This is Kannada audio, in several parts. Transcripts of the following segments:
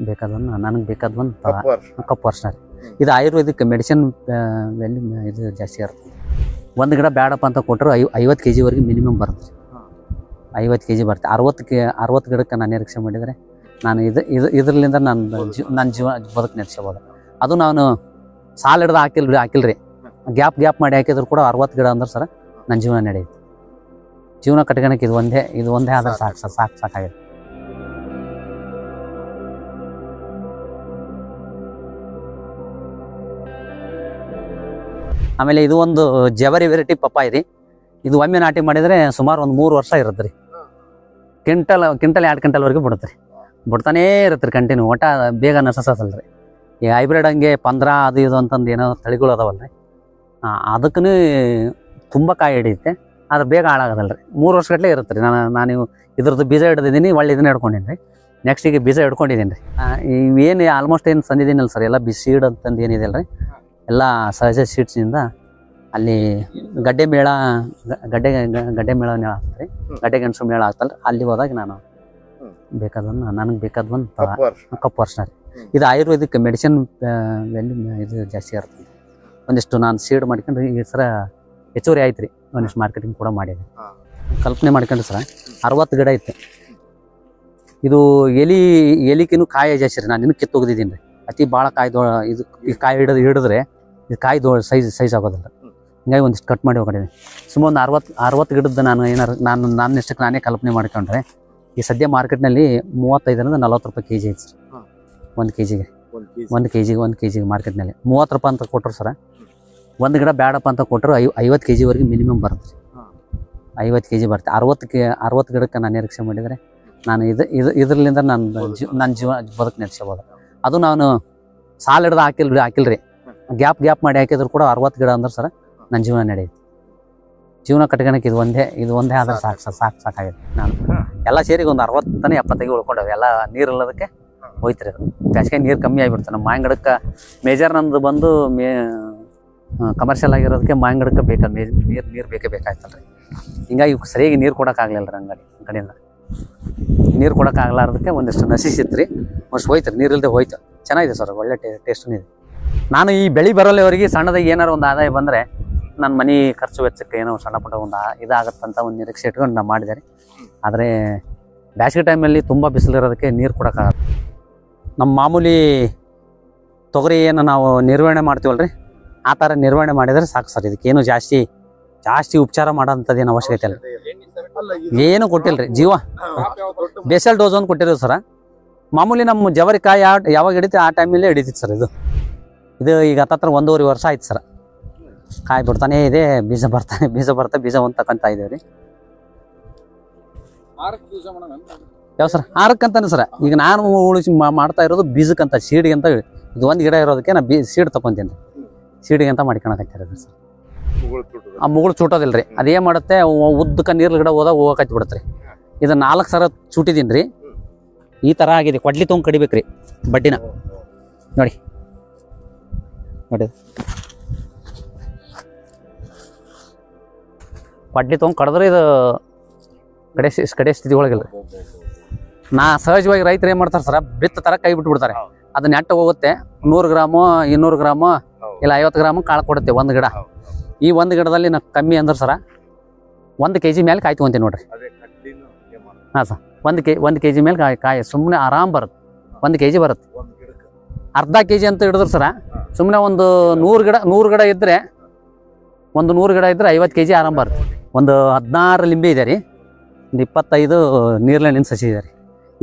ಬೇಕಾದವನ್ನ ನನಗೆ ಬೇಕಾದವನ್ನ ಕಪ್ಪು ವರ್ಷ ರೀ. ಇದು ಆಯುರ್ವೇದಿಕ್ ಮೆಡಿಸಿನ್ ವ್ಯಾಲ್ಯೂ ಇದು ಜಾಸ್ತಿ ಇರುತ್ತೆ. ಒಂದು ಗಿಡ ಬೇಡಪ್ಪ ಅಂತ ಕೊಟ್ಟರು 50 kg ವರೆಗೆ ಮಿನಿಮಮ್ ಬರುತ್ತೆ ರೀ. 50 kg ಬರುತ್ತೆ. 60 ಗಿಡಕ್ಕೆ ನಾನು ನಿರೀಕ್ಷೆ ಮಾಡಿದರೆ ನಾನು ಇದರಿಂದ ನನ್ನ ಜೀವ ಬದುಕು ನಡೆಸಬಹುದು. ಅದು ನಾನು ಸಾಲ ಹಿಡ್ದು ಹಾಕಿಲ್ರಿ ಗ್ಯಾಪ್ ಮಾಡಿ ಹಾಕಿದ್ರು ಕೂಡ 60 ಗಿಡ ಅಂದ್ರೆ ಸರ್ ನನ್ನ ಜೀವನ ನಡೆಯುತ್ತೆ. ಜೀವನ ಕಟ್ಕೊಳಕ್ಕೆ ಇದು ಒಂದೇ ಆದ್ರೆ ಸಾಕಾಗಿದೆ. ಆಮೇಲೆ ಇದು ಒಂದು ಜವರಿ ವೆರೈಟಿ ಪಪ್ಪಾಯಿ ರೀ. ಇದು ಒಮ್ಮೆ ನಾಟಿ ಮಾಡಿದರೆ ಸುಮಾರು ಒಂದು 3 ವರ್ಷ ಇರುತ್ತೆ ರೀ. ಕ್ವಿಂಟಲ್ 2 ಕ್ವಿಂಟಲ್ವರೆಗೂ ಬಿಡುತ್ತೆ ರೀ. ಬಿಡ್ತಾನೇ ಇರುತ್ತೆ ರೀ ಕಂಟಿನ್ಯೂ. ಒಟ್ಟ ಬೇಗ ನಸಸಲ್ಲ ರೀ. ಈ ಹೈಬ್ರಿಡ್ ಹಂಗೆ 15 ಅದು ಇದು ಅಂತಂದು ಏನೋ ತಳಿಗಳು ಅದಾವಲ್ಲ ರೀ, ಅದಕ್ಕೂ ತುಂಬ ಕಾಯಿ ಹಿಡಿಯುತ್ತೆ. ಆದ್ರೆ ಬೇಗ ಹಾಳಾಗೋದಲ್ಲ ರೀ. 3 ವರ್ಷಗಟ್ಟಲೆ ಇರುತ್ತೆ ರೀ. ನಾನು ಇದ್ರದ್ದು ಬೀಜ ಹಿಡಿದಿದ್ದೀನಿ, ಒಳ್ಳೆ ಇದನ್ನ ಹಿಡ್ಕೊಂಡಿನಿ ರೀ. ನೆಕ್ಸ್ಟಿಗೆ ಬೀಜ ಹಿಡ್ಕೊಂಡಿದ್ದೀನಿ ರೀ. ಇವೇನು ಆಲ್ಮೋಸ್ಟ್ ಏನು ತಂದಿದ್ದೀನಲ್ಲ ಸರ್, ಎಲ್ಲ ಸೀಡ್ ಅಂತಂದು ಏನಿದೆ ಅಲ್ಲ ರೀ, ಎಲ್ಲ ಸಹಜ ಸೀಡ್ಸಿಂದ ಅಲ್ಲಿ ಗಡ್ಡೆ ಮೇಳ ಆಗ್ತದೆ ರೀ. ಗಡ್ಡೆ ಗೆಣಸು ಮೇಳ ಆಗ್ತಲ್ಲ, ಅಲ್ಲಿ ಹೋದಾಗ ನಾನು ನನಗೆ ಬೇಕಾದವನ್ನ ಕಪ್ಪು ವರ್ಷ ರೀ. ಇದು ಆಯುರ್ವೇದಿಕ್ ಮೆಡಿಸಿನ್ ವ್ಯಾಲ್ಯೂ ಇದು ಜಾಸ್ತಿ ಇರ್ತದೆ. ಒಂದಿಷ್ಟು ನಾನು ಸೀಡ್ ಮಾಡ್ಕೊಂಡ್ರೆ ಈ ಸರ ಹೆಚ್ಚುವರಿ ಆಯ್ತು ರೀ. ಒಂದಿಷ್ಟು ಮಾರ್ಕೆಟಿಂಗ್ ಕೂಡ ಮಾಡಿದೆ. ಕಲ್ಪನೆ ಮಾಡ್ಕೊಂಡ್ರೆ ಸರ 60 ಗಿಡ ಇತ್ತು. ಇದು ಎಲಿಕಿನೂ ಕಾಯಿ ಜಾಸ್ತಿ ರೀ. ನಾನು ಇನ್ನೂ ಕಿತ್ತೋಗಿದ್ದೀನಿ ರೀ. ಅತಿ ಭಾಳ ಇದು ಈ ಕಾಯಿ ಹಿಡಿದ್ರೆ ಇದು ಕಾಯಿ ಸೈಜ್ ಆಗೋದಿಲ್ಲ. ಹಿಂಗಾಗಿ ಒಂದಿಷ್ಟು ಕಟ್ ಮಾಡಿ ಹೋಗಿದ್ದೀನಿ. ಸುಮಾರು 60 ಗಿಡದ್ದು ನಾನು ಇಷ್ಟಕ್ಕೆ ನಾನೇ ಕಲ್ಪನೆ ಮಾಡ್ಕೊಂಡ್ರೆ ಈ ಸದ್ಯ ಮಾರ್ಕೆಟ್ನಲ್ಲಿ 35 ರಿಂದ 40 ರೂಪಾಯಿ kg ಐತೆ ಸರ್. 1 kg ಮಾರ್ಕೆಟ್ನಲ್ಲಿ 30 ರೂಪಾಯಿ ಅಂತ ಕೊಟ್ಟರು ಸರ. ಒಂದು ಗಿಡ ಬೇಡಪ್ಪ ಅಂತ ಕೊಟ್ಟರು 50 kg ವರೆಗೆ ಮಿನಿಮಮ್ ಬರುತ್ತೆ ರೀ. 50 kg ಬರುತ್ತೆ. 60 ಗಿಡಕ್ಕೆ ನಾನು ನಿರೀಕ್ಷೆ ಮಾಡಿದರೆ ನಾನು ಇದರಿಂದ ನನ್ನ ಜೀವ ಬದುಕು ನಡೆಸಬಹುದು. ಅದು ನಾನು ಸಾಲ ಹಿಡ್ದು ಹಾಕಿಲ್ರಿ ಗ್ಯಾಪ್ ಮಾಡಿ ಹಾಕಿದ್ರು ಕೂಡ 60 ಗಿಡ ಅಂದ್ರೆ ಸರ್ ನನ್ನ ಜೀವನ ನಡೆಯುತ್ತೆ. ಜೀವನ ಕಟ್ಕೊಳಕ್ಕೆ ಇದು ಒಂದೇ ಆದ್ರೆ ಸಾಕಾಗಿದೆ. ನಾನು ಎಲ್ಲ ಸೇರಿಗೆ ಒಂದು 60 70 ಉಳ್ಕೊಂಡವೆ. ಎಲ್ಲ ನೀರು ಇಲ್ಲದಕ್ಕೆ ಹೋಯ್ತು ರೀ. ಅದು ಜಾಸ್ತಿ ನೀರು ಕಮ್ಮಿ ಆಗಿಬಿಡ್ತು. ನಮ್ಮ ಮಾವಿನ ಮೇಜರ್ ನಂದು ಬಂದು ಕಮರ್ಷಿಯಲ್ ಆಗಿರೋದಕ್ಕೆ ಮಾವಿನ ಗಿಡಕ್ಕೆ ನೀರು ಬೇಕಾಯ್ತಲ್ಲ ರೀ. ಹಿಂಗಾಗಿ ಸರಿಯಾಗಿ ನೀರು ಕೊಡೋಕ್ಕಾಗಲಿಲ್ಲ ರೀ. ಕಡೆಯಿಂದ ನೀರು ಕೊಡೋಕ್ಕಾಗಲಾರ್ದಕ್ಕೆ ಒಂದಿಷ್ಟು ನಶಿಸಿತ್ತು ರೀ. ಅಷ್ಟು ಹೋಯ್ತು ರೀ, ನೀರಿಲ್ಲದೆ ಹೋಯ್ತು. ಚೆನ್ನಾಗಿದೆ ಸರ್, ಒಳ್ಳೆ ಟೇಸ್ಟೂ ಇದೆ. ನಾನು ಈ ಬೆಳೆ ಬರೋಲ್ಲಿವರೆಗೆ ಸಣ್ಣದಾಗಿ ಏನಾರು ಒಂದು ಆದಾಯ ಬಂದರೆ ನನ್ನ ಮನೆ ಖರ್ಚು ವೆಚ್ಚಕ್ಕೆ ಏನೋ ಸಣ್ಣ ಪುಟ್ಟ ಒಂದು ಇದಾಗತ್ತಂತ ಒಂದು ನಿರೀಕ್ಷೆ ಇಟ್ಕೊಂಡು ನಾನು ಮಾಡಿದೆ ರೀ. ಆದರೆ ಬೇಸಿಗೆ ಟೈಮಲ್ಲಿ ತುಂಬ ಬಿಸಿಲಿರೋದಕ್ಕೆ ನೀರು ಕೊಡೋಕ್ಕಾಗಲ್ಲ. ನಮ್ಮ ಮಾಮೂಲಿ ತೊಗರಿ ಏನು ನಾವು ನಿರ್ವಹಣೆ ಮಾಡ್ತೀವಲ್ಲ ರೀ, ಆ ಥರ ನಿರ್ವಹಣೆ ಮಾಡಿದರೆ ಸಾಕು ಸರ್. ಇದಕ್ಕೇನು ಜಾಸ್ತಿ ಉಪಚಾರ ಮಾಡೋಂಥದ್ದೇನು ಅವಶ್ಯಕತೆ ಇಲ್ಲ. ಏನು ಕೊಟ್ಟಿಲ್ಲ ರೀ. ಜೀವ ಬೇಸಲ್ ಡೋಸ್ ಒಂದು ಕೊಟ್ಟಿರೋದು ಸರ. ಮಾಮೂಲಿ ನಮ್ಮ ಜವರಿ ಕಾಯಿ ಯಾವಾಗ ಹಿಡಿತೆ ಆ ಟೈಮಲ್ಲೇ ಹಿಡಿತಿತ್ತು ಸರ್. ಇದು ಈಗ 1.5 ವರ್ಷ ಆಯ್ತು ಸರ್. ಕಾಯಿ ಬಿಡ್ತಾನೇ ಇದೆ, ಬೀಜ ಒಂದು ತಗೊಂತ ಇದ್ದೇವೆ ರೀ. ಯಾವ ಸರ್ 6ಕ್ಕಂತಾನೆ ಸರ್. ಈಗ ನಾನು ಉಳಿಸಿ ಮಾಡ್ತಾ ಇರೋದು ಬೀಜಕ್ಕಂತ, ಸೀಡಿಗೆ ಅಂತ. ಇದು ಒಂದು ಗಿಡ ಇರೋದಕ್ಕೆ ನಾನು ಸೀಡ್ ತಗೊಂತೀನಿ ರೀ. ಸೀಡಿಗೆ ಅಂತ ಮಾಡ್ಕೊಳಕತ್ತಿರೋದು ಸರ್. ಆ ಮುಗುಳು ಚೂಟೋದಿಲ್ಲ ರೀ. ಅದೇನು ಮಾಡುತ್ತೆ, ಉದ್ದಕ್ಕೆ ನೀರ್ಲ ಗಿಡ ಹೋಗಕತ್ತಿ ಬಿಡುತ್ತೆ ರೀ. ಇದು 4 ಸರ ಚೂಟಿದ್ದೀನಿ ರೀ. ಈ ಥರ ಆಗಿದೆ. ಕೊಡ್ಲಿ ತೊಗೊಂಡು ಕಡಿಬೇಕು ರೀ ಬಡ್ಡಿನ. ನೋಡಿ ಕೊಡ್ಲಿ ತೊಗೊಂಡು ಕಡಿದ್ರೆ ಇದು ಕಡೆ ಸ್ಥಿತಿ ಒಳಗಿಲ್ಲ ರೀ. ಸಹಜವಾಗಿ ರೈತರು ಏನು ಮಾಡ್ತಾರೆ ಸರ, ಬಿತ್ತ ಥರ ಕೈ ಬಿಟ್ಬಿಡ್ತಾರೆ. ಅದು ನೆಟ್ಟು ಹೋಗುತ್ತೆ. 100 ಗ್ರಾಮು 200 ಗ್ರಾಮು ಇಲ್ಲ 50 ಗ್ರಾಮು ಕಾಳು ಕೊಡುತ್ತೆ ಒಂದು ಗಿಡ. ಈ ಒಂದು ಗಿಡದಲ್ಲಿ ನಾವು ಕಮ್ಮಿ ಅಂದ್ರೆ ಸರ 1 kg ಮೇಲೆ ಕಾಯಿ ತೊಗೊಂತೀನಿ ನೋಡ್ರಿ. ಹಾಂ ಸರ್, 1 kg ಮೇಲೆ ಕಾಯಿ ಸುಮ್ಮನೆ ಆರಾಮ್ ಬರುತ್ತೆ. 1 kg ಬರುತ್ತೆ. ಅರ್ಧ kg ಅಂತ ಹಿಡಿದ್ರು ಸರ, ಸುಮ್ಮನೆ ಒಂದು 100 ಗಿಡ ಇದ್ದರೆ 50 kg ಆರಾಮ್ ಬರುತ್ತೆ. ಒಂದು 16 ಲಿಂಬೆ ಇದೆ ರೀ. ಒಂದು 25 ನೀರ್ಲೆಣ್ಣಿನ ಸಸಿ ಇದೆ ರೀ.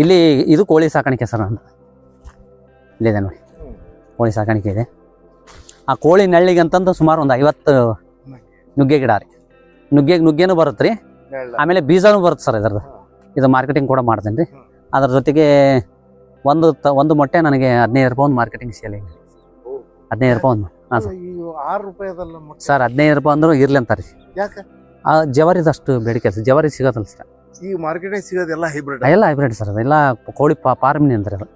ಇಲ್ಲಿ ಇದು ಕೋಳಿ ಸಾಕಾಣಿಕೆ ಸರ್. ನಂದು ಇಲ್ಲಿದೆ ನೋಡಿ, ಕೋಳಿ ಸಾಕಾಣಿಕೆ ಇದೆ. ಆ ಕೋಳಿ ನೆಳ್ಳಿಗೆ ಅಂತಂದು ಸುಮಾರು ಒಂದು 50 ನುಗ್ಗೆ ಗಿಡ ರೀ. ನುಗ್ಗೆನೂ ಬರುತ್ತೆ ರೀ. ಆಮೇಲೆ ಬೀಜನೂ ಬರುತ್ತೆ ಸರ್ ಇದ್ರದ್ದು. ಇದು ಮಾರ್ಕೆಟಿಂಗ್ ಕೂಡ ಮಾಡ್ತೇನೆ ರೀ. ಅದ್ರ ಜೊತೆಗೆ ಒಂದು ಮೊಟ್ಟೆ ನನಗೆ 15 ರೂಪಾಯಿ ಒಂದು ಮಾರ್ಕೆಟಿಂಗ್ ಸೇಲಿಂಗ್. 15 ರೂಪಾಯಿ ಒಂದು. ಹಾಂ ಸರ್. ಸರ್ 15 ರೂಪಾಯಿ ಅಂದ್ರೂ ಇರ್ಲಿ ಅಂತಾರೆ ರೀ. ಜವಾರಿದಷ್ಟು ಬೇಡಿಕೆ ಸರ್. ಜವಾರಿ ಸಿಗೋದಲ್ಲ ಸರ್ ಈಗ ಮಾರ್ಕೆಟಿಂಗ್ ಸಿಗೋದೆಲ್ಲ ಹೈಬ್ರಿಡ್. ಎಲ್ಲ ಹೈಬ್ರಿಡ್ ಸರ್. ಅದೆಲ್ಲ ಕೋಳಿ ಫಾರ್ಮಿನಿ ಅಂತಾರೆ ಅದು.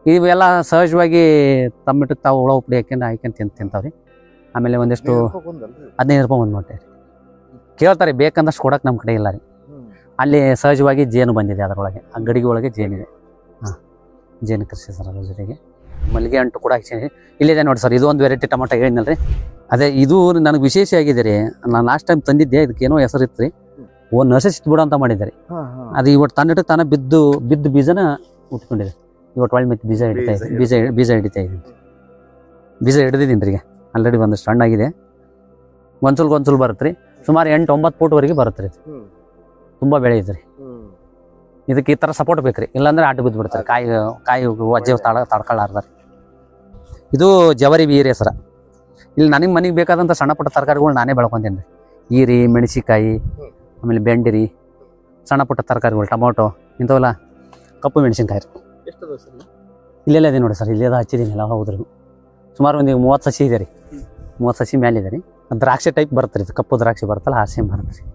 ಇವೆಲ್ಲ ಸಹಜವಾಗಿ ತಮ್ಮಿಟ್ಟಕ್ಕೆ ತಾವು ಹುಳ ಉಪ್ಪಡಿ ಹಾಕ್ಯಂಡು ತಿಂತಾವ್ರಿ. ಆಮೇಲೆ ಒಂದಿಷ್ಟು 15 ರೂಪಾಯಿ ಒಂದು ಮೊಟ್ಟೆ ರೀ. ಕೇಳ್ತಾರೆ, ಬೇಕಂದಷ್ಟು ಕೊಡಕ್ಕೆ ನಮ್ಮ ಕಡೆ ಇಲ್ಲ ರೀ. ಅಲ್ಲಿ ಸಹಜವಾಗಿ ಜೇನು ಬಂದಿದೆ ಅದರೊಳಗೆ. ಆ ಗಡಿಗೆ ಒಳಗೆ ಜೇನಿದೆ. ಹಾಂ, ಜೇನು ಕೃಷಿ ಸರ್ ಅದ್ರ ಜೊತೆಗೆ ಮಲ್ಲಿಗೆ ಅಂಟು ಕೂಡ ಹಾಕ್ಸೀನಿ. ಇಲ್ಲಿದೆ ನೋಡಿ ಸರ್, ಇದು ಒಂದು ವೆರೈಟಿ ಟೊಮೊಟೊ ಹೇಳಿದ್ನಲ್ರಿ, ಅದೇ ಇದು ನನಗೆ ವಿಶೇಷ ಆಗಿದೆ ರೀ. ನಾನು ಲಾಸ್ಟ್ ಟೈಮ್ ತಂದಿದ್ದೆ, ಇದಕ್ಕೆ ಏನೋ ಹೆಸರು ಇತ್ತು ರೀ, ಒಂದು ನಶಿಸ್ತು ಬಿಡು ಅಂತ ಮಾಡಿದ್ದಾರೆ. ಅದು ಇವತ್ತು ತನ್ನಟಕ್ಕೆ ತಾನೇ ಬಿದ್ದು ಬೀಜನ ಉಟ್ಕೊಂಡಿದೆ. ಇವತ್ತು ಒಳ್ಳೆ ಮತ್ತೆ ಬೀಜ ಹಿಡಿತಾ ಇದೆ, ಬೀಜ ಹಿಡಿತಾ ಇದ್ದೀನಿ. ಬೀಜ ಹಿಡಿದಿದ್ದೀನಿ ರೀ, ಈಗ ಆಲ್ರೆಡಿ ಒಂದಷ್ಟು ಹಣ್ಣಾಗಿದೆ. ಗೊಂಚಲು ಬರುತ್ತೆ ರೀ, ಸುಮಾರು 8-9 ಫೂಟ್ವರೆಗೆ ಬರುತ್ತೆ ರೀ. ತುಂಬ ಬೆಳೆ ಇದೆ ರೀ. ಇದಕ್ಕೆ ಈ ಥರ ಸಪೋರ್ಟ್ ಬೇಕು ರೀ, ಇಲ್ಲಾಂದ್ರೆ ಆಟ ಬಿದ್ದು ಬಿಡ್ತಾರೆ, ಕಾಯಿ ವಜ್ಜೆ ತಡ್ಕೊಳ್ಳಾರ್ದಾರೆ. ಇದು ಜವರಿ ಬೀರೆ ಸರ. ಇಲ್ಲಿ ನನಗೆ ಮನೆಗೆ ಬೇಕಾದಂಥ ಸಣ್ಣ ಪುಟ್ಟ ತರಕಾರಿಗಳು ನಾನೇ ಬೆಳ್ಕೊತೀನಿ ರೀ. ಈರಿ, ಮೆಣಸಿಕಾಯಿ, ಆಮೇಲೆ ಬೆಂಡಿ ರೀ, ಸಣ್ಣ ಪುಟ್ಟ ತರಕಾರಿಗಳು, ಟೊಮೊಟೊ ಇಂಥವೆಲ್ಲ, ಕಪ್ಪು ಮೆಣಸಿನ್ಕಾಯಿ ರೀ. ಇಲ್ಲೆಲ್ಲ ಇದೆ ನೋಡಿ ಸರ್, ಇಲ್ಲೆಲ್ಲ ಹಚ್ಚಿದ್ದೀನಿ ಎಲ್ಲ. ಹೌದ್ರಿ, ಸುಮಾರು ಒಂದು 30 ಸಸಿ ಇದೆ ರೀ, 30 ಸಸಿ ಮೇಲೆ ಇದೆ ರೀ. ದ್ರಾಕ್ಷಿ ಟೈಪ್ ಬರುತ್ತೆ ರೀ, ಕಪ್ಪು ದ್ರಾಕ್ಷಿ ಬರುತ್ತಲ್ಲ ಆ ಸೇಮ್ ಬರುತ್ತೆ ರೀ.